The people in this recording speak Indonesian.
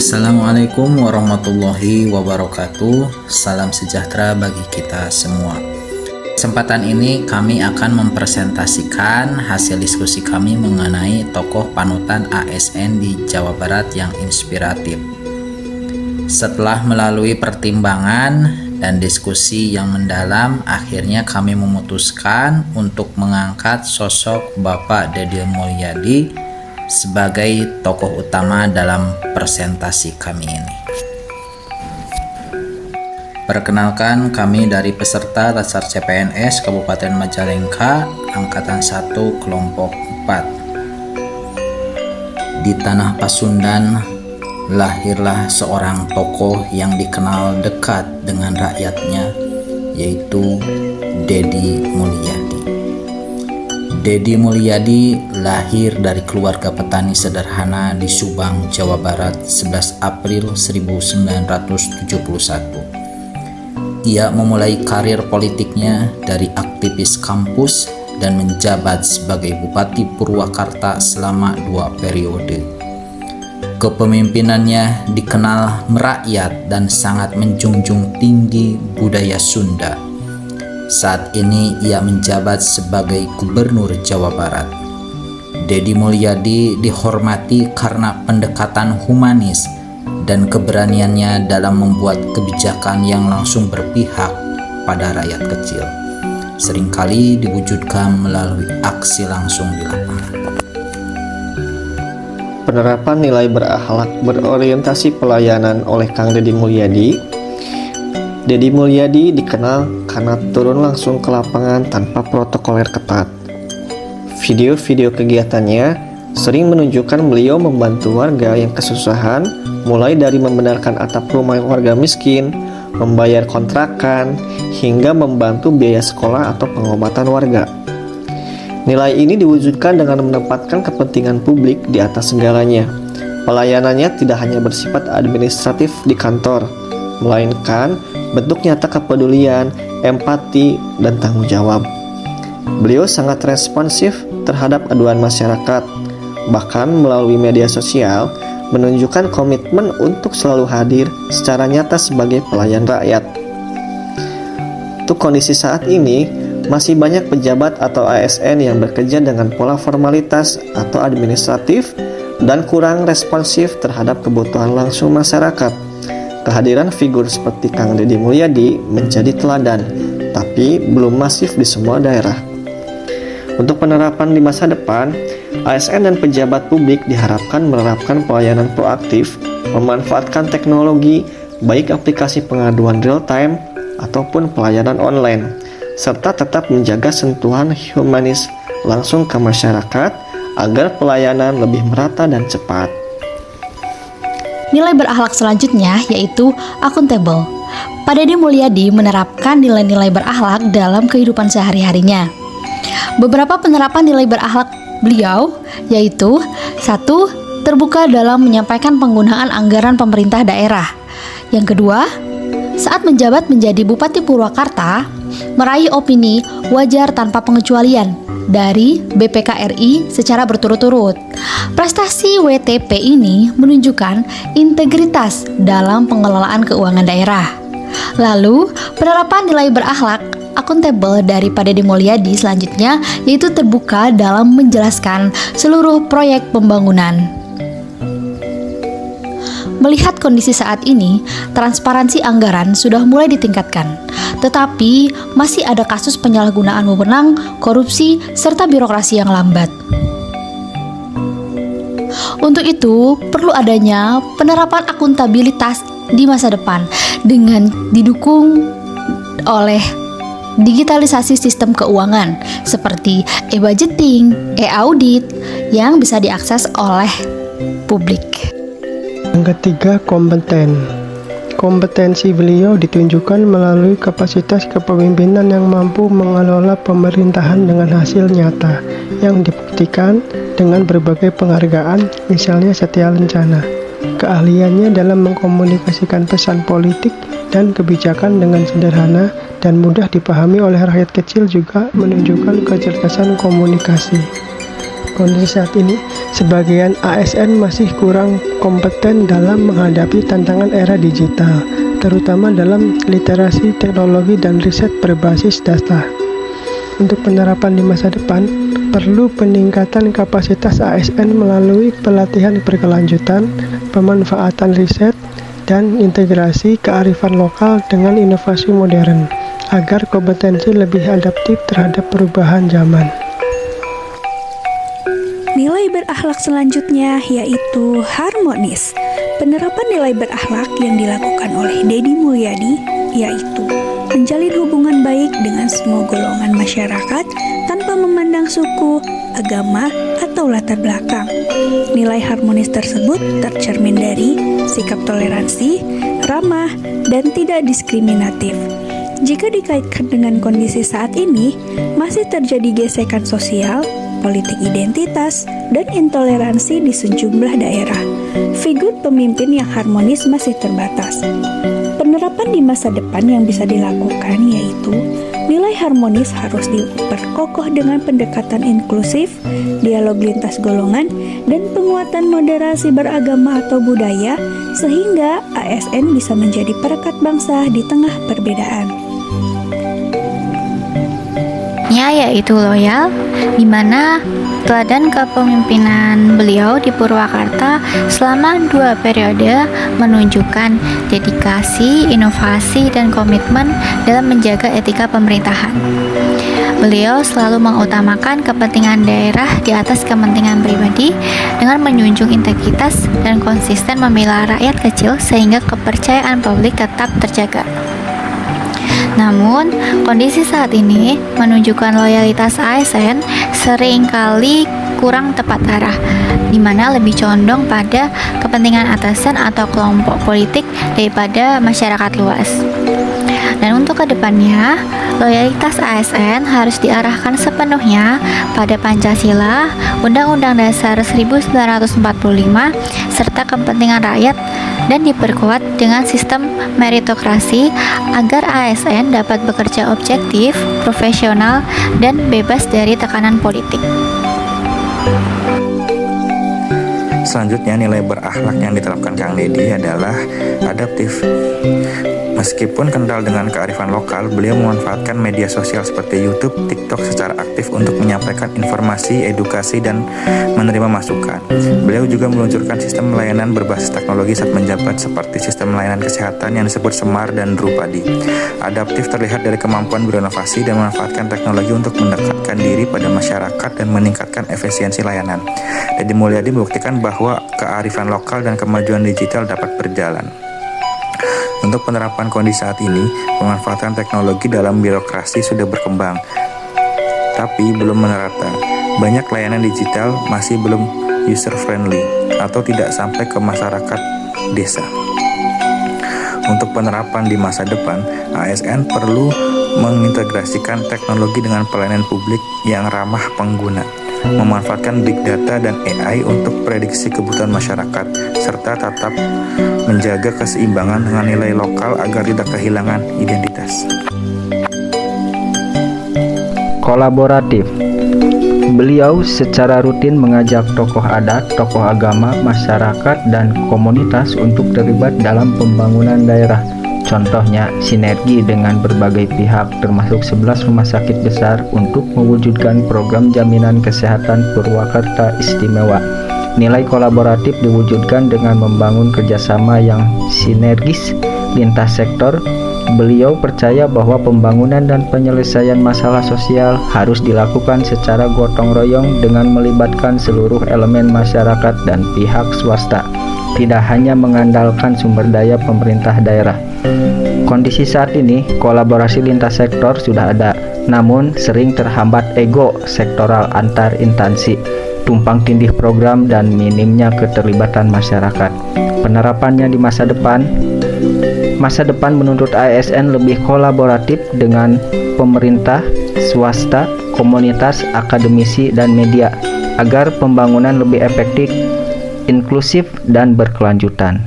Assalamualaikum warahmatullahi wabarakatuh. Salam sejahtera bagi kita semua. Kesempatan ini kami akan mempresentasikan hasil diskusi kami mengenai tokoh panutan ASN di Jawa Barat yang inspiratif. Setelah melalui pertimbangan dan diskusi yang mendalam, akhirnya kami memutuskan untuk mengangkat sosok Bapak Deddy Mulyadi sebagai tokoh utama dalam presentasi kami ini. Perkenalkan, kami dari peserta Dasar CPNS Kabupaten Majalengka, Angkatan 1 Kelompok 4. Di tanah Pasundan, lahirlah seorang tokoh yang dikenal dekat dengan rakyatnya, yaitu Deddy Mulyadi. Deddy Mulyadi lahir dari keluarga petani sederhana di Subang, Jawa Barat 11 April 1971. Ia memulai karir politiknya dari aktivis kampus dan menjabat sebagai Bupati Purwakarta selama 2 periode. Kepemimpinannya dikenal merakyat dan sangat menjunjung tinggi budaya Sunda. Saat ini ia menjabat sebagai Gubernur Jawa Barat. Deddy Mulyadi dihormati karena pendekatan humanis dan keberaniannya dalam membuat kebijakan yang langsung berpihak pada rakyat kecil. Seringkali diwujudkan melalui aksi langsung di lapangan. Penerapan nilai berakhlak berorientasi pelayanan oleh Kang Deddy Mulyadi. Deddy Mulyadi dikenal karena turun langsung ke lapangan tanpa protokoler ketat. Video-video kegiatannya sering menunjukkan beliau membantu warga yang kesusahan, mulai dari membenarkan atap rumah warga miskin, membayar kontrakan, hingga membantu biaya sekolah atau pengobatan warga. Nilai ini diwujudkan dengan menempatkan kepentingan publik di atas segalanya. Pelayanannya tidak hanya bersifat administratif di kantor, melainkan bentuk nyata kepedulian, empati, dan tanggung jawab. Beliau sangat responsif terhadap aduan masyarakat, bahkan melalui media sosial menunjukkan komitmen untuk selalu hadir secara nyata sebagai pelayan rakyat. Untuk kondisi saat ini, masih banyak pejabat atau ASN yang bekerja dengan pola formalitas atau administratif dan kurang responsif terhadap kebutuhan langsung masyarakat. Kehadiran figur seperti Kang Deddy Mulyadi menjadi teladan, tapi belum masif di semua daerah. Untuk penerapan di masa depan, ASN dan pejabat publik diharapkan menerapkan pelayanan proaktif, memanfaatkan teknologi, baik aplikasi pengaduan real-time ataupun pelayanan online, serta tetap menjaga sentuhan humanis langsung ke masyarakat agar pelayanan lebih merata dan cepat. Nilai berakhlak selanjutnya yaitu akuntabel. Pak Deddy Mulyadi menerapkan nilai-nilai berakhlak dalam kehidupan sehari-harinya. Beberapa penerapan nilai berakhlak beliau yaitu 1. Terbuka dalam menyampaikan penggunaan anggaran pemerintah daerah. Yang kedua, saat menjabat menjadi Bupati Purwakarta, meraih opini wajar tanpa pengecualian dari BPK RI secara berturut-turut. Prestasi WTP ini menunjukkan integritas dalam pengelolaan keuangan daerah. Lalu, penerapan nilai berakhlak akuntabel dari Pak Deddy Mulyadi selanjutnya yaitu terbuka dalam menjelaskan seluruh proyek pembangunan. Melihat kondisi saat ini, transparansi anggaran sudah mulai ditingkatkan, tetapi masih ada kasus penyalahgunaan wewenang, korupsi, serta birokrasi yang lambat. Untuk itu, perlu adanya penerapan akuntabilitas di masa depan dengan didukung oleh digitalisasi sistem keuangan seperti e-budgeting, e-audit yang bisa diakses oleh publik. Yang ketiga, kompeten. Kompetensi beliau ditunjukkan melalui kapasitas kepemimpinan yang mampu mengelola pemerintahan dengan hasil nyata yang dibuktikan dengan berbagai penghargaan, misalnya Satya Lencana. Keahliannya dalam mengkomunikasikan pesan politik dan kebijakan dengan sederhana dan mudah dipahami oleh rakyat kecil juga menunjukkan kecerdasan komunikasi. Kondisi saat ini, sebagian ASN masih kurang kompeten dalam menghadapi tantangan era digital, terutama dalam literasi teknologi dan riset berbasis data. Untuk penerapan di masa depan, perlu peningkatan kapasitas ASN melalui pelatihan berkelanjutan, pemanfaatan riset, dan integrasi kearifan lokal dengan inovasi modern, agar kompetensi lebih adaptif terhadap perubahan zaman. Nilai berakhlak selanjutnya yaitu harmonis. Penerapan nilai berakhlak yang dilakukan oleh Deddy Mulyadi yaitu menjalin hubungan baik dengan semua golongan masyarakat tanpa memandang suku, agama, atau latar belakang. Nilai harmonis tersebut tercermin dari sikap toleransi, ramah, dan tidak diskriminatif. Jika dikaitkan dengan kondisi saat ini, masih terjadi gesekan sosial, politik identitas, dan intoleransi di sejumlah daerah. Figur pemimpin yang harmonis masih terbatas. Penerapan di masa depan yang bisa dilakukan yaitu nilai harmonis harus diperkokoh dengan pendekatan inklusif, dialog lintas golongan, dan penguatan moderasi beragama atau budaya sehingga ASN bisa menjadi perekat bangsa di tengah perbedaan. Yaitu loyal, di mana teladan kepemimpinan beliau di Purwakarta selama 2 periode menunjukkan dedikasi, inovasi, dan komitmen dalam menjaga etika pemerintahan. Beliau selalu mengutamakan kepentingan daerah di atas kepentingan pribadi dengan menjunjung integritas dan konsisten membela rakyat kecil sehingga kepercayaan publik tetap terjaga. Namun, kondisi saat ini menunjukkan loyalitas ASN seringkali kurang tepat arah, di mana lebih condong pada kepentingan atasan atau kelompok politik daripada masyarakat luas. Dan untuk kedepannya, loyalitas ASN harus diarahkan sepenuhnya pada Pancasila, Undang-Undang Dasar 1945, serta kepentingan rakyat, dan diperkuat dengan sistem meritokrasi agar ASN dapat bekerja objektif, profesional, dan bebas dari tekanan politik. Selanjutnya, nilai berakhlak yang diterapkan Kang Deddy adalah adaptif. Meskipun kental dengan kearifan lokal, beliau memanfaatkan media sosial seperti YouTube, TikTok secara aktif untuk menyampaikan informasi, edukasi, dan menerima masukan. Beliau juga meluncurkan sistem layanan berbasis teknologi saat menjabat seperti sistem layanan kesehatan yang disebut Semar dan Drupadi. Adaptif terlihat dari kemampuan berinovasi dan memanfaatkan teknologi untuk mendekatkan diri pada masyarakat dan meningkatkan efisiensi layanan. Deddy Mulyadi membuktikan bahwa kearifan lokal dan kemajuan digital dapat berjalan. Untuk penerapan kondisi saat ini, pemanfaatan teknologi dalam birokrasi sudah berkembang, tapi belum merata. Banyak layanan digital masih belum user-friendly atau tidak sampai ke masyarakat desa. Untuk penerapan di masa depan, ASN perlu mengintegrasikan teknologi dengan pelayanan publik yang ramah pengguna, memanfaatkan big data dan AI untuk prediksi kebutuhan masyarakat, serta tetap menjaga keseimbangan dengan nilai lokal agar tidak kehilangan identitas. Kolaboratif. Beliau secara rutin mengajak tokoh adat, tokoh agama, masyarakat, dan komunitas untuk terlibat dalam pembangunan daerah. Contohnya, sinergi dengan berbagai pihak termasuk 11 rumah sakit besar untuk mewujudkan program jaminan kesehatan Purwakarta Istimewa. Nilai kolaboratif diwujudkan dengan membangun kerjasama yang sinergis lintas sektor. Beliau percaya bahwa pembangunan dan penyelesaian masalah sosial harus dilakukan secara gotong royong dengan melibatkan seluruh elemen masyarakat dan pihak swasta, tidak hanya mengandalkan sumber daya pemerintah daerah. Kondisi saat ini, kolaborasi lintas sektor sudah ada, namun sering terhambat ego sektoral antar instansi, tumpang tindih program, dan minimnya keterlibatan masyarakat. Penerapannya di masa depan menuntut ASN lebih kolaboratif dengan pemerintah, swasta, komunitas, akademisi, dan media agar pembangunan lebih efektif, inklusif, dan berkelanjutan.